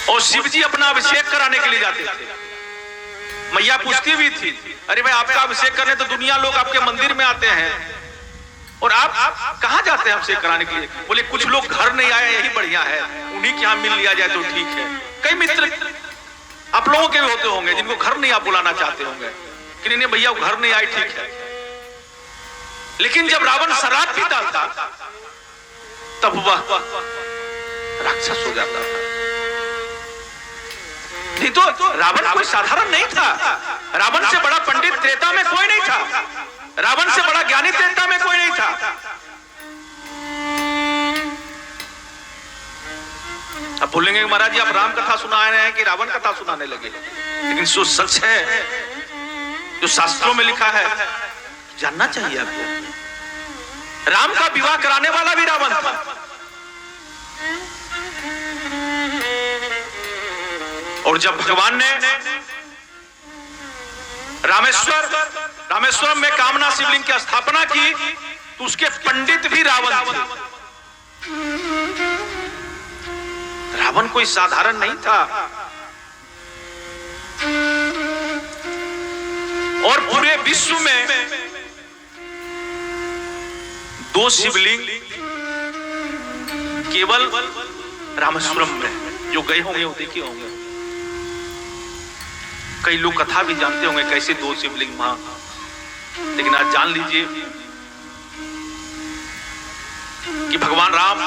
और शिव जी अपना अभिषेक कराने के लिए जाते थे। मैया पूछती भी थी, अरे भाई आपका अभिषेक करने तो दुनिया लोग आपके मंदिर में आते हैं और आप कहां जाते हैं अभिषेक कराने के लिए? बोले कुछ लोग घर नहीं आए, यही बढ़िया है, उन्हीं के यहां मिल लिया जाए तो ठीक है। कई मित्र आप लोगों के भी होते होंगे जिनको घर नहीं आप बुलाना चाहते होंगे कि नहीं भैया घर नहीं आए, ठीक है। लेकिन जब रावण शराब पीता था तब वह राक्षस हो जाता था। नहीं तो रावण कोई साधारण नहीं था। रावण से बड़ा पंडित त्रेता में कोई नहीं था, रावण से बड़ा ज्ञानी त्रेता में कोई नहीं था। अब बोलेंगे महाराज जी आप राम कथा सुना रहे हैं कि रावण कथा सुनाने लगे, लेकिन जो सच है, जो शास्त्रों में लिखा है, जानना चाहिए आपको। राम का विवाह कराने वाला भी रावण था। और जब भगवान ने रामेश्वरम में कामना शिवलिंग की स्थापना की तो उसके पंडित भी रावण थे। रावण कोई साधारण नहीं था। और पूरे विश्व में 2 शिवलिंग केवल रामेश्वरम में, जो गए होंगे वो देखे होंगे। कई लोग कथा भी जानते होंगे कैसे 2 शिवलिंग वहां, लेकिन आज जान लीजिए कि भगवान राम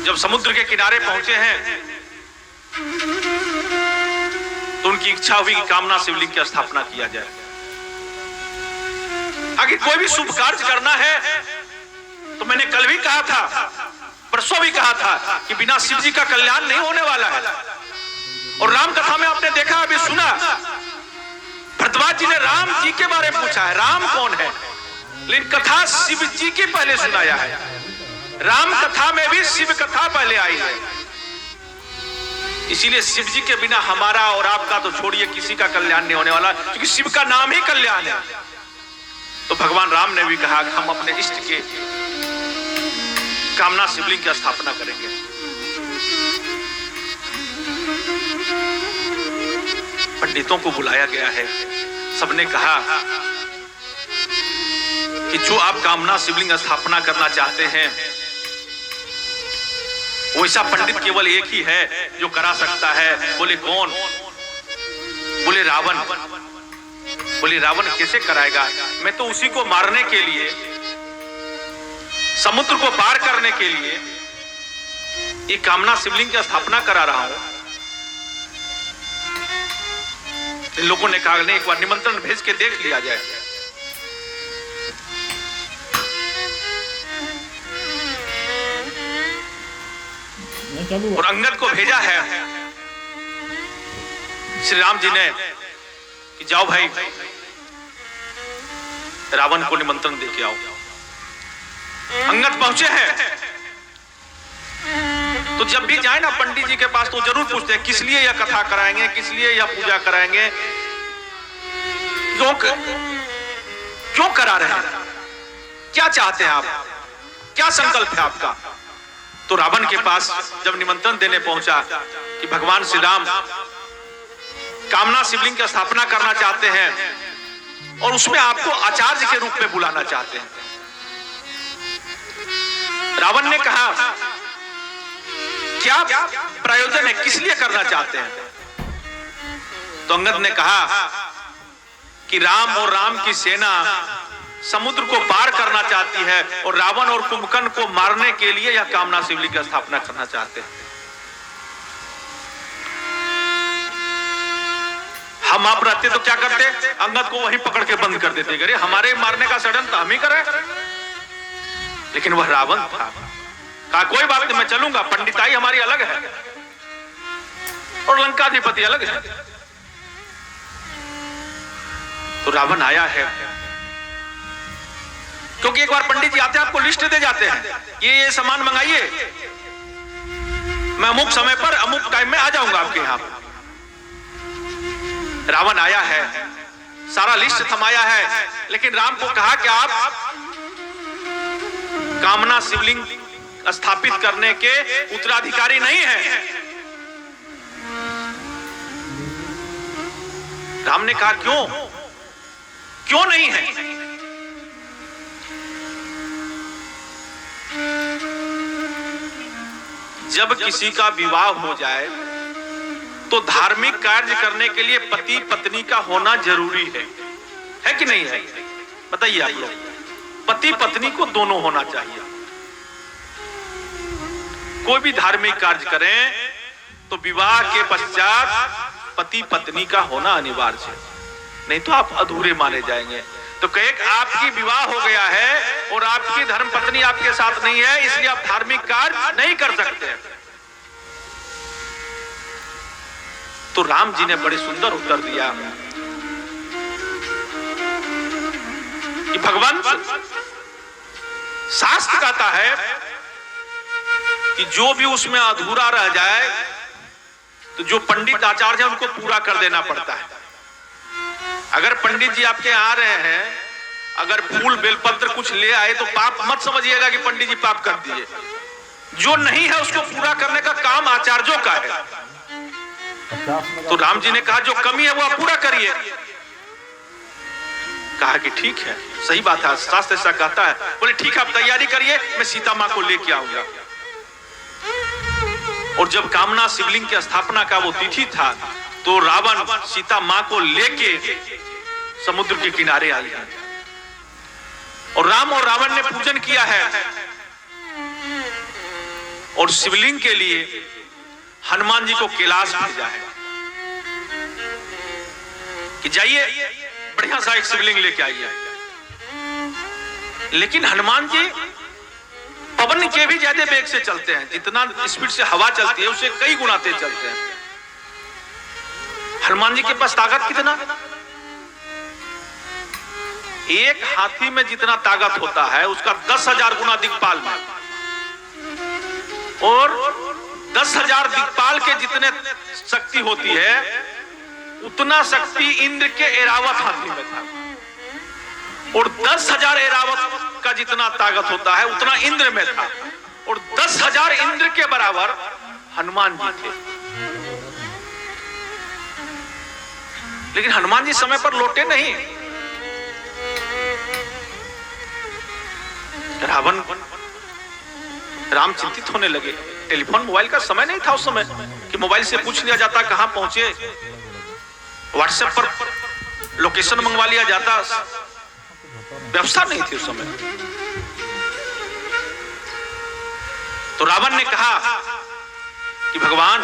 जब समुद्र के किनारे पहुंचे हैं तो उनकी इच्छा हुई कि कामना शिवलिंग की स्थापना किया जाए। आगे कोई भी शुभ कार्य करना है तो मैंने कल भी कहा था, परसों भी कहा था कि बिना शिव जी का कल्याण नहीं होने वाला है। और राम कथा में आपने देखा, अभी सुना, भरद्वाज जी ने राम जी के बारे में पूछा है, राम कौन है, लेकिन कथा शिव जी की पहले सुनाया है। राम कथा में भी शिव कथा पहले आई है। इसीलिए शिव जी के बिना हमारा और आपका तो छोड़िए किसी का कल्याण नहीं होने वाला, क्योंकि शिव का नाम ही कल्याण है। तो भगवान राम ने भी कहा कि हम अपने इष्ट के कामना शिवलिंग की स्थापना करेंगे। पंडितों को बुलाया गया है, सबने कहा कि जो आप कामना शिवलिंग स्थापना करना चाहते हैं वैसा पंडित केवल एक ही है जो करा सकता है। बोले कौन? बोले रावण। बोले रावण कैसे कराएगा? मैं तो उसी को मारने के लिए, समुद्र को पार करने के लिए ये कामना शिवलिंग की स्थापना करा रहा हूं। इन लोगों ने कहा नहीं, एक बार निमंत्रण भेज के देख लिया जाए। और अंगद को भेजा है श्री राम जी ने कि जाओ भाई रावण को निमंत्रण दे के आओ। अंगद पहुंचे हैं तो जब भी जाए ना पंडित जी के पास तो जरूर पूछते हैं किस लिए यह कथा कराएंगे, किस लिए यह पूजा कराएंगे, क्यों करा रहे हैं, क्या चाहते हैं आप, क्या संकल्प है आपका। तो रावण के पास जब निमंत्रण देने पहुंचा कि भगवान श्री राम कामना शिवलिंग की स्थापना करना चाहते हैं और उसमें आपको आचार्य के रूप में बुलाना चाहते हैं। रावण ने कहा क्या प्रयोजन है, किस लिए करना चाहते हैं। तो अंगद ने कहा कि राम और राम की सेना समुद्र को पार करना चाहती है और रावण और कुंभकर्ण को मारने के लिए यह कामना शिवलिंग की स्थापना करना चाहते हैं। हम आप रहते तो क्या करते, अंगद को वहीं पकड़ के बंद कर देते, अरे हमारे मारने का षड्यंत्र हम ही करें। लेकिन वह रावण था, कहा कोई बात नहीं, मैं चलूंगा, पंडिताई हमारी अलग है और लंकाधिपति अलग है। तो रावण आया है, क्योंकि एक बार पंडित जी आते हैं आपको लिस्ट दे जाते हैं, ये सामान मंगाइए, मैं अमुक समय पर अमुक टाइम में आ जाऊंगा आपके यहां। रावण आया है, सारा लिस्ट थमाया है, लेकिन राम को कहा कि आप कामना शिवलिंग स्थापित करने के उत्तराधिकारी नहीं है। राम ने कहा क्यों नहीं है? जब किसी का विवाह हो जाए तो धार्मिक कार्य करने के लिए पति पत्नी का होना जरूरी है कि नहीं है? बताइए आप लोग। पति पत्नी को दोनों होना चाहिए। कोई भी धार्मिक कार्य करें तो विवाह के पश्चात पति पत्नी का होना अनिवार्य है, नहीं तो आप अधूरे माने जाएंगे। तो कहे आपकी विवाह हो गया है और आपकी धर्म पत्नी आपके साथ नहीं है, इसलिए आप धार्मिक कार्य नहीं कर सकते। तो राम जी ने बड़े सुंदर उत्तर दिया कि भगवान शास्त्र कहता है कि जो भी उसमें अधूरा रह जाए तो जो पंडित आचार्य है उनको पूरा कर देना पड़ता है। अगर पंडित जी आपके आ रहे हैं, अगर फूल बेलपत्र कुछ ले आए तो पाप मत समझिएगा कि पंडित जी पाप कर दिए। जो नहीं है उसको पूरा करने का काम आचार्यों का है। तो राम जी ने कहा जो कमी है वो आप पूरा करिए। कहा कि ठीक है, सही बात है, शास्त्र ऐसा कहता है। बोले ठीक है, आप तैयारी करिए, मैं सीता मां को लेके आऊंगा। और जब कामना शिवलिंग की स्थापना का वो तिथि था तो रावण सीता मां को लेके समुद्र के किनारे आई है और राम और रावण ने पूजन किया है। और शिवलिंग के लिए हनुमान जी को कैलाश भेजा है कि जाइए बढ़िया सा एक शिवलिंग लेके आइए। लेकिन हनुमान जी पवन के भी ज्यादा वेग से चलते हैं। जितना स्पीड से हवा चलती है उससे कई गुना तेज चलते हैं। हनुमान जी के पास ताकत कितना? एक हाथी में जितना ताकत होता है उसका 10,000 गुना दिक्पाल में, और 10,000 दिक्पाल के जितने शक्ति होती है उतना शक्ति इंद्र के ऐरावत हाथी में था। और 10,000 ऐरावत का जितना ताकत होता है उतना इंद्र में था। और 10,000 इंद्र के बराबर हनुमान जी थे। लेकिन हनुमान जी समय पर लौटे नहीं। राम चिंतित होने लगे। टेलीफोन मोबाइल का समय नहीं था उस समय कि मोबाइल से पूछ लिया जाता कहां पहुंचे, व्हाट्सएप पर लोकेशन मंगवा लिया जाता। व्यवस्था नहीं थी उस समय। तो रावण ने कहा कि भगवान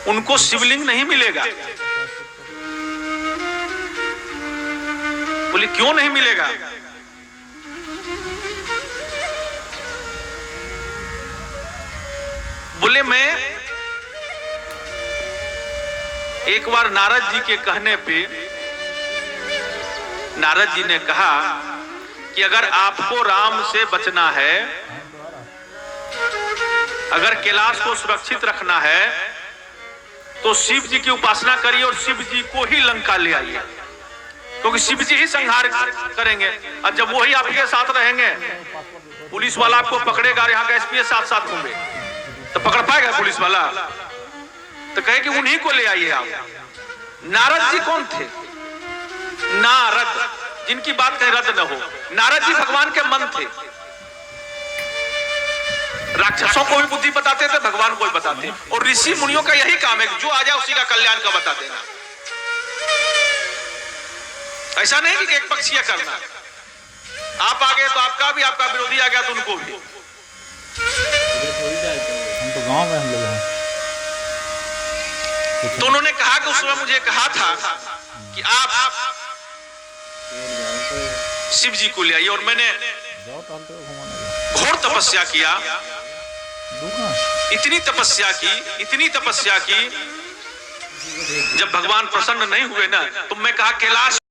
उनको शिवलिंग नहीं मिलेगा। बोले क्यों नहीं मिलेगा? बोले मैं एक बार नारद जी के कहने पे नारद जी ने कहा कि अगर आपको राम से बचना है, अगर कैलाश को सुरक्षित रखना है तो शिव जी की उपासना करिए और शिव जी को ही लंका ले आइए, क्योंकि शिव जी ही संहार करेंगे। और जब वही आपके साथ रहेंगे, पुलिस वाला आपको पकड़ेगा, यहाँ का एसपी साथ साथ होंगे, तो पकड़ पाएगा पुलिस वाला? तो कहे कि उन्हीं को ले आइए आप। नारद जी कौन थे? नारद, जिनकी बात कहीं रद्द न हो। नारद जी भगवान के मन थे। राक्षसों को भी बुद्धि बताते थे, भगवान को भी बताते। और ऋषि मुनियों का यही काम है कि जो आ जाए उसी का कल्याण का बता देना। ऐसा नहीं कि एक पक्षीय करना। आप आ गए तो आपका भी, आपका विरोधी आ गया तो उनको भी। हम तो गांव में हम लोग हैं। तो उन्होंने कहा कि उस समय मुझे कहा था कि आप शिव जी को ले आइए। और मैंने घोर तपस्या किया, इतनी तपस्या की, जब भगवान प्रसन्न नहीं हुए ना तो मैं कहा कैलाश